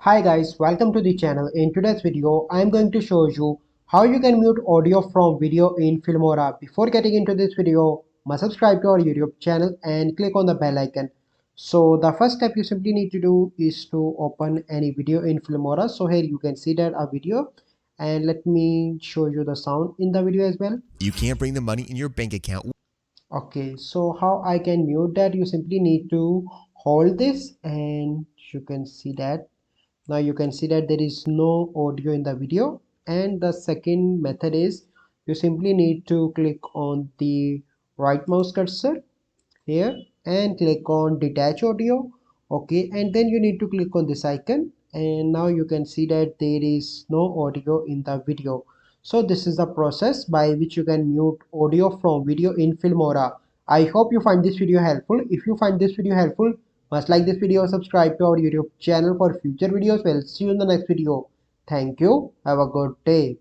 Hi guys, welcome to the channel. In today's video, I am going to show you how you can mute audio from video in Filmora. Before getting into this video, must subscribe to our YouTube channel and click on the bell icon. So the first step you simply need to do is to open any video in Filmora. So here you can see that a video, and let me show you the sound in the video as well. You can't bring the money in your bank account. Okay, so how I can mute that? You simply need to hold this and you can see that. Now you can see that there is no audio in the video. And the second method is you simply need to click on the right mouse cursor here and click on detach audio. Okay, and then you need to click on this icon, and now you can see that there is no audio in the video. So this is the process by which you can mute audio from video in Filmora. I hope you find this video helpful. If you find this video helpful, must like this video, subscribe to our YouTube channel for future videos. We'll see you in the next video. Thank you. Have a good day.